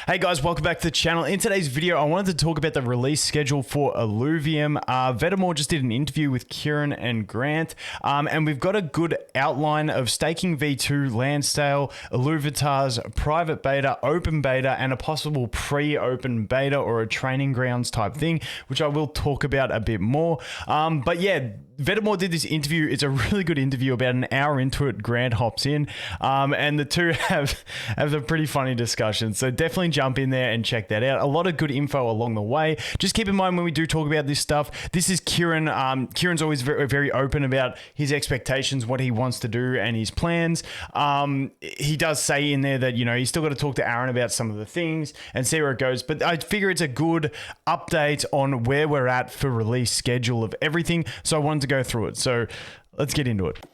Hey guys, welcome back to the channel. In today's video, I wanted to talk about the release schedule for Illuvium. Vetamore just did an interview with Kieran and Grant, and we've got a good outline of staking V2, land sale, Illuvitars, private beta, open beta, and a possible pre-open beta or a training grounds type thing, which I will talk about a bit more. But yeah, Vetamore did this interview. It's a really good interview. About an hour into it, Grant hops in, and the two have a pretty funny discussion. So definitely jump in there and check that out. A lot of good info along the way. Just keep in mind when we do talk about this stuff, this is Kieran. Kieran's always very, very open about his expectations, what he wants to do, and his plans. He does say in there that, you know, he's still got to talk to Aaron about some of the things and see where it goes. But I figure it's a good update on where we're at for release schedule of everything. So I wanted to go through it. So let's get into it.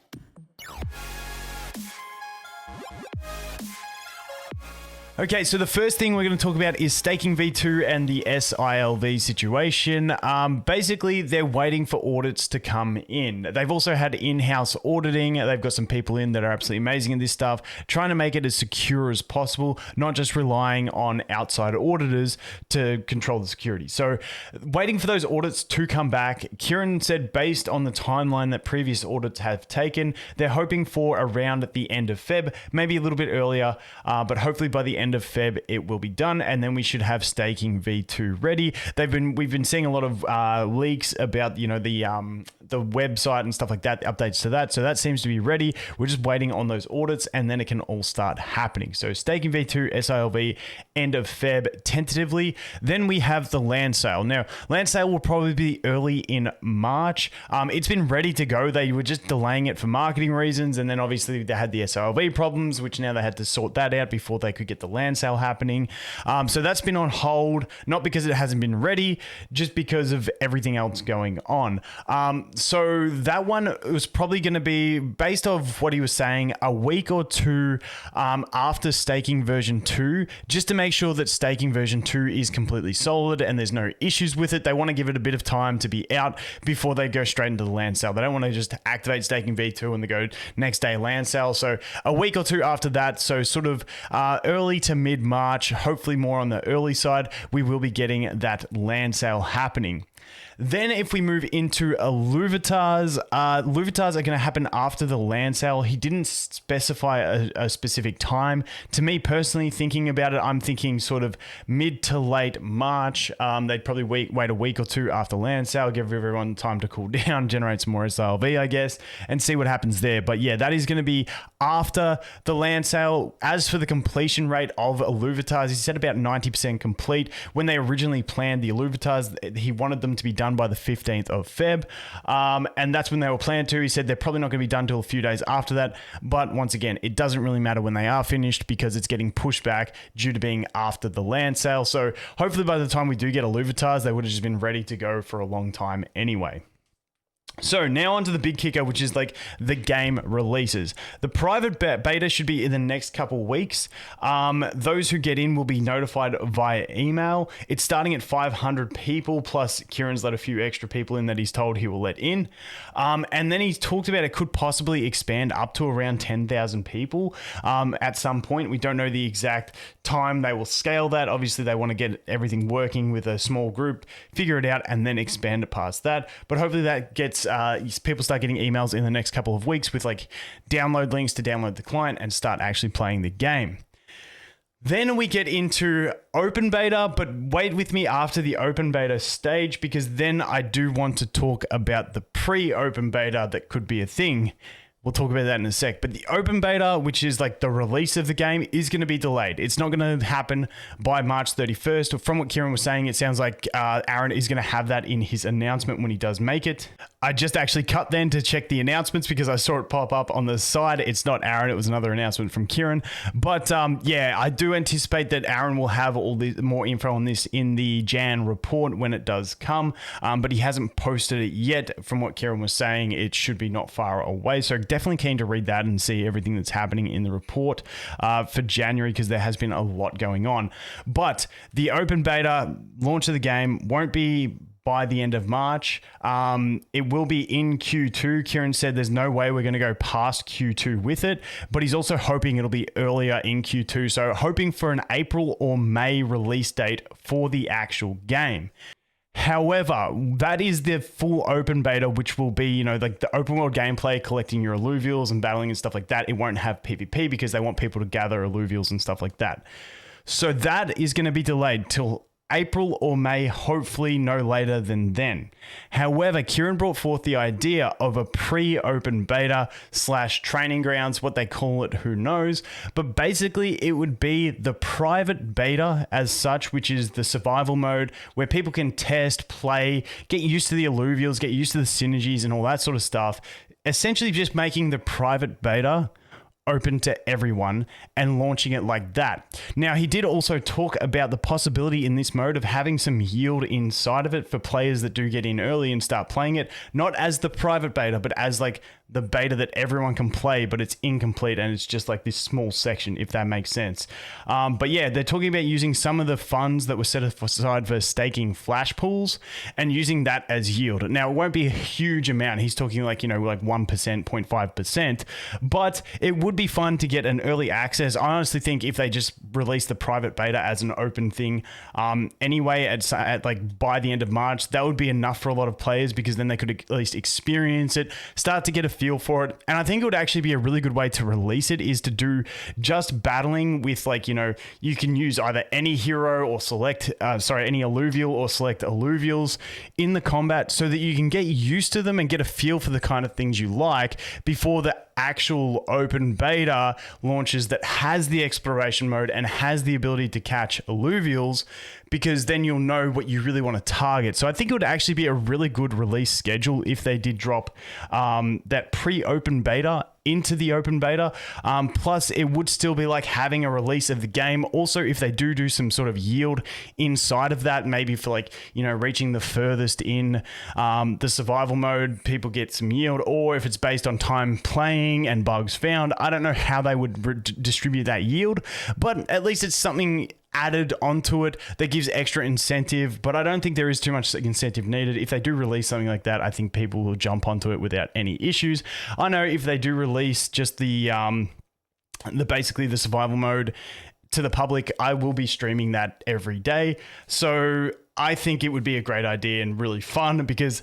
Okay, so the first thing we're going to talk about is staking V2 and the SILV situation. Basically, they're waiting for audits to come in. They've also had in-house auditing. They've got some people in that are absolutely amazing in this stuff, trying to make it as secure as possible, not just relying on outside auditors to control the security. So waiting for those audits to come back. Kieran said based on the timeline that previous audits have taken, they're hoping for around at the end of Feb, maybe a little bit earlier, but hopefully by the end of Feb it will be done, and then we should have staking V2 ready. We've been seeing a lot of leaks about, you know, the website and stuff like that, the updates to that. So that seems to be ready. We're just waiting on those audits, and then it can all start happening. So staking V2, SILV, end of Feb tentatively. Then we have the land sale. Now, land sale will probably be early in March. It's been ready to go. They were just delaying it for marketing reasons, and then obviously they had the SILV problems, which now they had to sort that out before they could get the land sale happening. So that's been on hold, not because it hasn't been ready, just because of everything else going on. So that one was probably going to be, based off what he was saying, a week or two after staking version 2, just to make sure that staking version 2 is completely solid and there's no issues with it. They want to give it a bit of time to be out before they go straight into the land sale. They don't want to just activate staking V2 and they go next day land sale. So a week or two after that, so sort of early to mid-March, hopefully more on the early side, we will be getting that land sale happening. Then if we move into Illuvitars, Illuvitars are going to happen after the land sale. He didn't specify a specific time. To me personally, thinking about it, I'm thinking sort of mid to late March. They'd probably wait a week or two after land sale, give everyone time to cool down, generate some more SILV, I guess, and see what happens there. But yeah, that is going to be after the land sale. As for the completion rate of Illuvitars, he said about 90% complete. When they originally planned the Illuvitars, he wanted them to be done by the 15th of Feb. And that's when they were planned to. He said they're probably not going to be done till a few days after that. But once again, it doesn't really matter when they are finished because it's getting pushed back due to being after the land sale. So hopefully by the time we do get Illuvitars, they would have just been ready to go for a long time anyway. So now onto the big kicker, which is like the game releases. The private beta should be in the next couple weeks. Those who get in will be notified via email. It's starting at 500 people, plus Kieran's let a few extra people in that he's told he will let in. And then he's talked about it could possibly expand up to around 10,000 people at some point. We don't know the exact time they will scale that. Obviously, they want to get everything working with a small group, figure it out, and then expand it past that. But hopefully that gets people start getting emails in the next couple of weeks with like download links to download the client and start actually playing the game. Then we get into open beta, but wait with me after the open beta stage, because then I do want to talk about the pre-open beta that could be a thing. We'll talk about that in a sec. But the open beta, which is like the release of the game, is going to be delayed. It's not going to happen by March 31st. From what Kieran was saying, it sounds like Aaron is going to have that in his announcement when he does make it. I just actually cut then to check the announcements because I saw it pop up on the side. It's not Aaron. It was another announcement from Kieran. But yeah, I do anticipate that Aaron will have all the more info on this in the Jan report when it does come. But he hasn't posted it yet. From what Kieran was saying, it should be not far away. So definitely keen to read that and see everything that's happening in the report for January, because there has been a lot going on. But the open beta launch of the game won't be by the end of March. It will be in Q2. Kieran said there's no way we're going to go past Q2 with it, but he's also hoping it'll be earlier in Q2. So hoping for an April or May release date for the actual game. However, that is the full open beta, which will be, you know, like the open world gameplay, collecting your Illuvials and battling and stuff like that. It won't have PvP because they want people to gather Illuvials and stuff like that. So that is going to be delayed till April or May, hopefully no later than then. However, Kieran brought forth the idea of a pre-open beta / training grounds, what they call it, who knows. But basically it would be the private beta as such, which is the survival mode where people can test, play, get used to the Illuvials, get used to the synergies and all that sort of stuff. Essentially just making the private beta open to everyone and launching it like that. Now, he did also talk about the possibility in this mode of having some yield inside of it for players that do get in early and start playing it, not as the private beta, but as like the beta that everyone can play, but it's incomplete and it's just like this small section, if that makes sense. But yeah, they're talking about using some of the funds that were set aside for staking flash pools and using that as yield. Now, it won't be a huge amount. He's talking like, you know, like 1%, 0.5%, but it would be fun to get an early access. I honestly think if they just release the private beta as an open thing, anyway, at like by the end of March, that would be enough for a lot of players because then they could at least experience it, start to get a feel for it. And I think it would actually be a really good way to release it is to do just battling with, like, you know, you can use either any hero or select, any Illuvial or select Illuvials in the combat so that you can get used to them and get a feel for the kind of things you like before the actual open beta launches that has the exploration mode and has the ability to catch Illuvials, because then you'll know what you really want to target. So I think it would actually be a really good release schedule if they did drop that pre-open beta into the open beta. Plus, it would still be like having a release of the game. Also, if they do some sort of yield inside of that, maybe for like, you know, reaching the furthest in the survival mode, people get some yield, or if it's based on time playing and bugs found, I don't know how they would distribute that yield, but at least it's something added onto it that gives extra incentive. But I don't think there is too much incentive needed. If they do release something like that, I think people will jump onto it without any issues. I know if they do release just the basically the survival mode to the public, I will be streaming that every day. So I think it would be a great idea and really fun because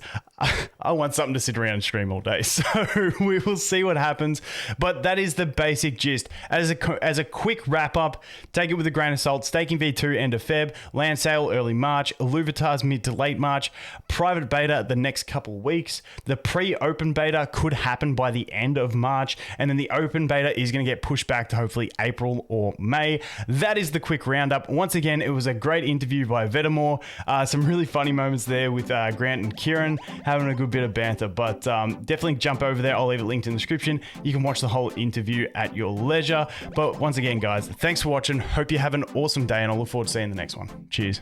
I want something to sit around and stream all day. So we will see what happens. But that is the basic gist. As a quick wrap up, take it with a grain of salt. Staking V2 end of Feb, land sale early March, Illuvitars mid to late March, private beta the next couple weeks. The pre-open beta could happen by the end of March, and then the open beta is going to get pushed back to hopefully April or May. That is the quick roundup. Once again, it was a great interview by Vetamore. Some really funny moments there with Grant and Kieran having a good bit of banter, but definitely jump over there. I'll leave it linked in the description. You can watch the whole interview at your leisure. But once again, guys, thanks for watching. Hope you have an awesome day, and I look forward to seeing the next one. Cheers.